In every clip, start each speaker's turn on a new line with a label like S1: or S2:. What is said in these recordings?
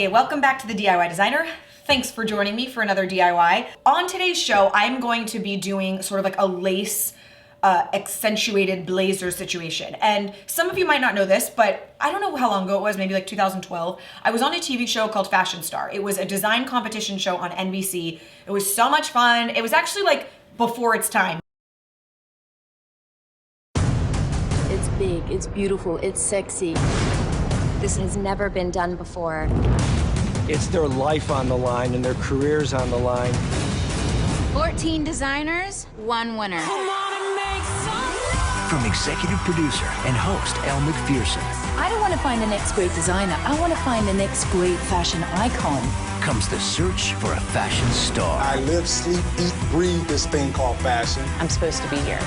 S1: Hey, welcome back to the DIY Designer. Thanks for joining me for another DIY. On today's show, I'm going to be doing sort of like a lace accentuated blazer situation. And some of you might not know this, but I don't know how long ago it was, maybe like 2012. I was on a TV show called Fashion Star. It was a design competition show on NBC. It was so much fun. It was actually like before its time.
S2: It's big, it's beautiful, it's sexy.
S3: This has never been done before.
S4: It's their life on the line and their careers on the line.
S3: 14 designers, one winner.
S5: From executive producer and host Elle McPherson
S2: I don't want to find the next great designer. I want to find the next great fashion icon.
S5: comes the search for a fashion star.
S6: I live, sleep, eat, breathe this thing called fashion.
S2: I'm supposed to be here.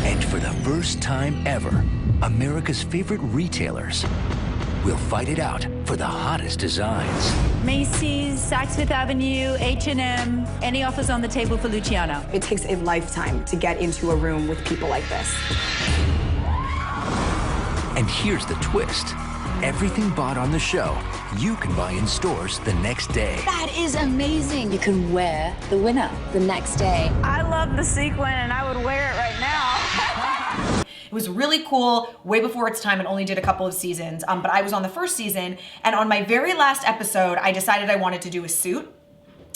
S5: And for the first time ever, America's favorite retailers will fight it out for the hottest designs.
S7: Macy's, Saks Fifth Avenue, H&M, any offers on the table for Luciano?
S8: It takes a lifetime to get into a room with people like this.
S5: And here's the twist. Everything bought on the show, you can buy in stores the next day.
S3: That is amazing.
S2: You can wear the winner.
S3: The next day.
S7: I love the sequin and I would wear it right now.
S1: It was really cool, way before its time, and only did a couple of seasons, but I was on the first season, and on my very last episode, I decided I wanted to do a suit,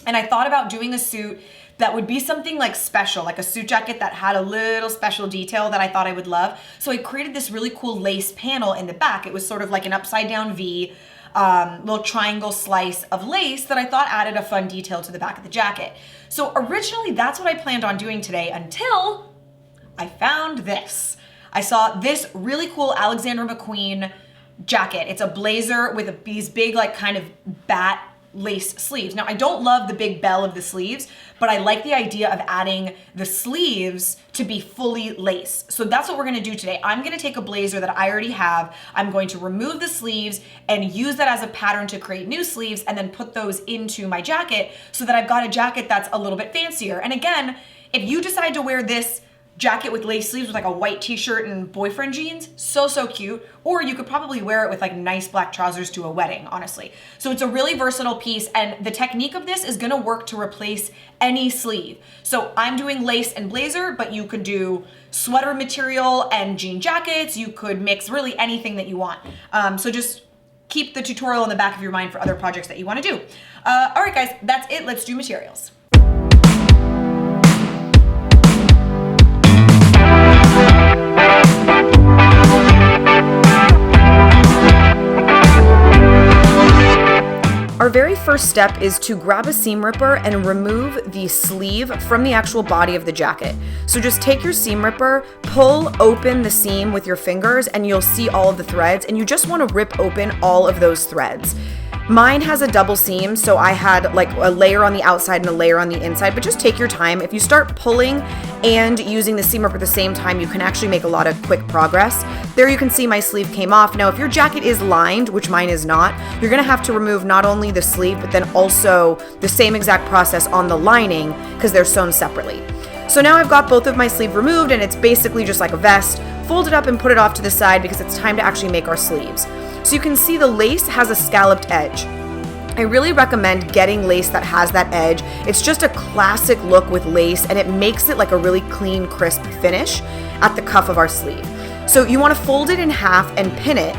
S1: and I thought about doing a suit that would be something like special, like a suit jacket that had a little special detail that I thought I would love. So I created this really cool lace panel in the back. It was sort of like an upside down V, little triangle slice of lace that I thought added a fun detail to the back of the jacket. So originally that's what I planned on doing today until I found this. I saw this really cool Alexander McQueen jacket. It's a blazer with these big like kind of bat lace sleeves. Now I don't love the big bell of the sleeves, but I like the idea of adding the sleeves to be fully lace. So that's what we're gonna do today. I'm gonna take a blazer that I already have. I'm going to remove the sleeves and use that as a pattern to create new sleeves and then put those into my jacket so that I've got a jacket that's a little bit fancier. And again, if you decide to wear this jacket with lace sleeves with like a white t-shirt and boyfriend jeans, so cute. Or you could probably wear it with like nice black trousers to a wedding, honestly. So it's a really versatile piece, and the technique of this is gonna work to replace any sleeve. So I'm doing lace and blazer, but you could do sweater material and jean jackets. You could mix really anything that you want. So just keep the tutorial in the back of your mind for other projects that you wanna do. All right guys, that's it, let's do materials. Our very first step is to grab a seam ripper and remove the sleeve from the actual body of the jacket. So just take your seam ripper, pull open the seam with your fingers, and you'll see all of the threads, and you just want to rip open all of those threads. Mine has a double seam, so I had like a layer on the outside and a layer on the inside, but just take your time. If you start pulling and using the seam ripper at the same time, you can actually make a lot of quick progress. There you can see my sleeve came off. Now, if your jacket is lined, which mine is not, you're gonna have to remove not only the sleeve, but then also the same exact process on the lining because they're sewn separately. So now I've got both of my sleeve removed, and it's basically just like a vest. Fold it up and put it off to the side because it's time to actually make our sleeves. So you can see the lace has a scalloped edge. I really recommend getting lace that has that edge. It's just a classic look with lace, and it makes it like a really clean, crisp finish at the cuff of our sleeve. So you want to fold it in half and pin it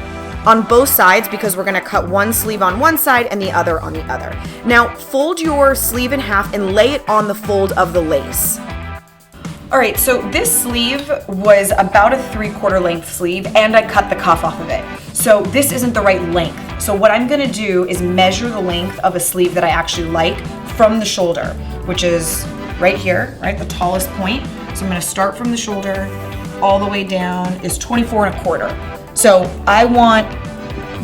S1: on both sides because we're going to cut one sleeve on one side and the other on the other. Now fold your sleeve in half and lay it on the fold of the lace. All right, so this sleeve was about a 3/4 length sleeve, and I cut the cuff off of it. So this isn't the right length. So what I'm gonna do is measure the length of a sleeve that I actually like from the shoulder, which is right here, right, the tallest point. So I'm gonna start from the shoulder all the way down is 24 1/4. So I want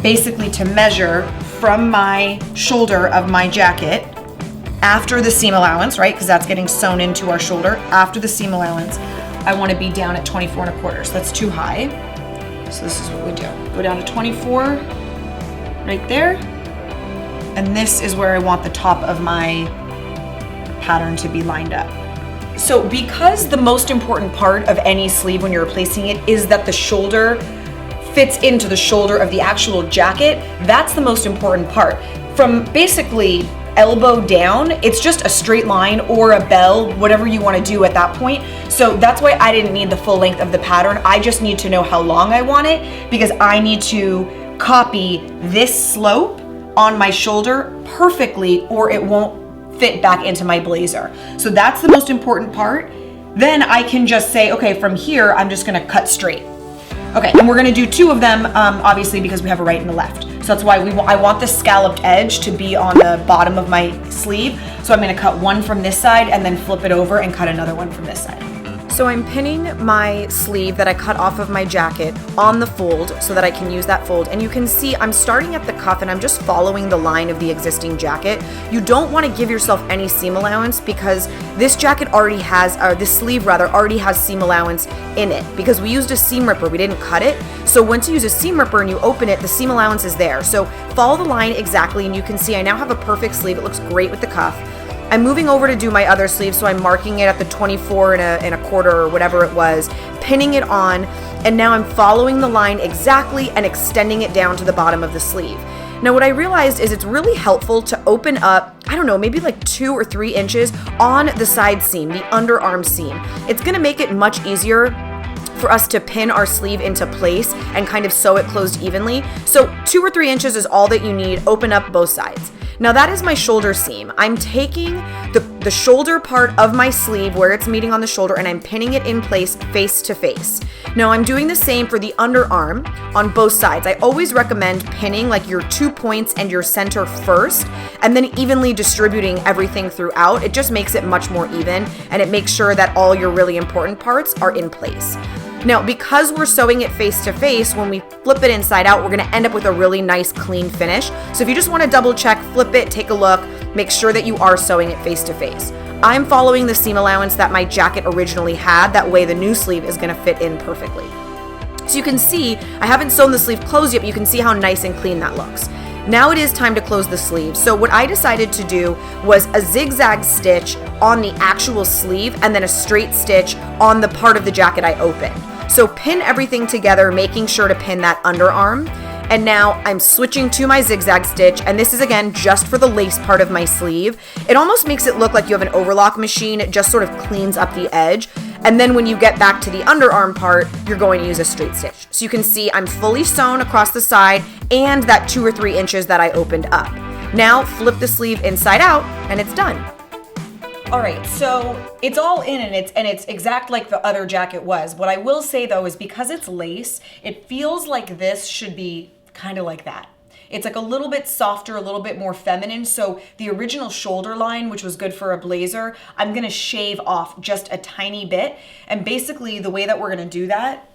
S1: basically to measure from my shoulder of my jacket after the seam allowance, right? Because that's getting sewn into our shoulder. After the seam allowance, I want to be down at 24 1/4. So that's too high. So this is what we do. Go down to 24, right there. And this is where I want the top of my pattern to be lined up. So because the most important part of any sleeve when you're replacing it is that the shoulder fits into the shoulder of the actual jacket, that's the most important part. From basically elbow down, it's just a straight line or a bell, whatever you want to do at that point. So that's why I didn't need the full length of the pattern. I just need to know how long I want it, because I need to copy this slope on my shoulder perfectly or it won't fit back into my blazer. So that's the most important part. Then I can just say, okay, from here, I'm just gonna cut straight. Okay, and we're gonna do two of them, obviously, because we have a right and a left. So that's why I want the scalloped edge to be on the bottom of my sleeve. So I'm gonna cut one from this side and then flip it over and cut another one from this side. So I'm pinning my sleeve that I cut off of my jacket on the fold so that I can use that fold. And you can see I'm starting at the cuff and I'm just following the line of the existing jacket. You don't want to give yourself any seam allowance because this jacket already has, or this sleeve rather, already has seam allowance in it because we used a seam ripper, we didn't cut it. So once you use a seam ripper and you open it, the seam allowance is there. So follow the line exactly and you can see I now have a perfect sleeve. It looks great with the cuff. I'm moving over to do my other sleeve, so I'm marking it at the 24 and a quarter or whatever it was, pinning it on, and now I'm following the line exactly and extending it down to the bottom of the sleeve. Now what I realized is it's really helpful to open up, I don't know, maybe like 2 or 3 inches on the side seam, the underarm seam. It's gonna make it much easier for us to pin our sleeve into place and kind of sew it closed evenly. So 2 or 3 inches is all that you need. Open up both sides. Now that is my shoulder seam. I'm taking the shoulder part of my sleeve where it's meeting on the shoulder and I'm pinning it in place face to face. Now I'm doing the same for the underarm on both sides. I always recommend pinning like your 2 points and your center first and then evenly distributing everything throughout. It just makes it much more even and it makes sure that all your really important parts are in place. Now, because we're sewing it face to face, when we flip it inside out, we're gonna end up with a really nice clean finish. So if you just wanna double check, flip it, take a look, make sure that you are sewing it face to face. I'm following the seam allowance that my jacket originally had, that way the new sleeve is gonna fit in perfectly. So you can see, I haven't sewn the sleeve closed yet, but you can see how nice and clean that looks. Now it is time to close the sleeve. So what I decided to do was a zigzag stitch on the actual sleeve and then a straight stitch on the part of the jacket I opened. So pin everything together, making sure to pin that underarm. And now I'm switching to my zigzag stitch, and this is again just for the lace part of my sleeve. It almost makes it look like you have an overlock machine. It just sort of cleans up the edge. And then when you get back to the underarm part, you're going to use a straight stitch. So you can see I'm fully sewn across the side and that 2 or 3 inches that I opened up. Now flip the sleeve inside out and it's done. All right, so it's all in and it's exact like the other jacket was. What I will say though is because it's lace, it feels like this should be kind of like that. It's like a little bit softer, a little bit more feminine. So the original shoulder line, which was good for a blazer, I'm gonna shave off just a tiny bit. And basically the way that we're gonna do that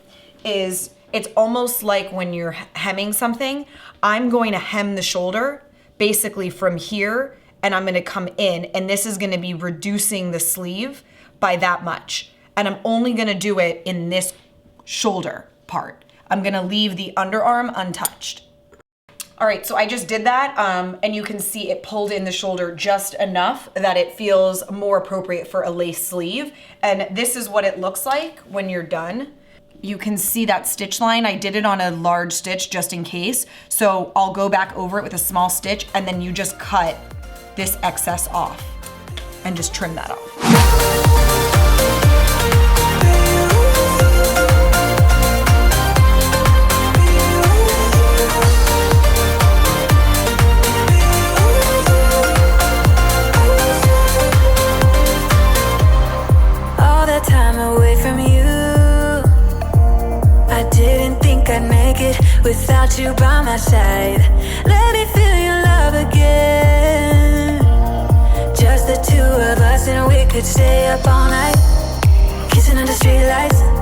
S1: is it's almost like when you're hemming something, I'm going to hem the shoulder basically from here and I'm gonna come in and this is gonna be reducing the sleeve by that much. And I'm only gonna do it in this shoulder part. I'm gonna leave the underarm untouched. All right, so I just did that and you can see it pulled in the shoulder just enough that it feels more appropriate for a lace sleeve. And this is what it looks like when you're done. You can see that stitch line. I did it on a large stitch just in case. So I'll go back over it with a small stitch and then you just cut this excess off and just trim that off.
S9: All that time away from you, I didn't think I'd make it without you by my side. Let me feel your love again. Just the two of us and we could stay up all night, kissing under streetlights.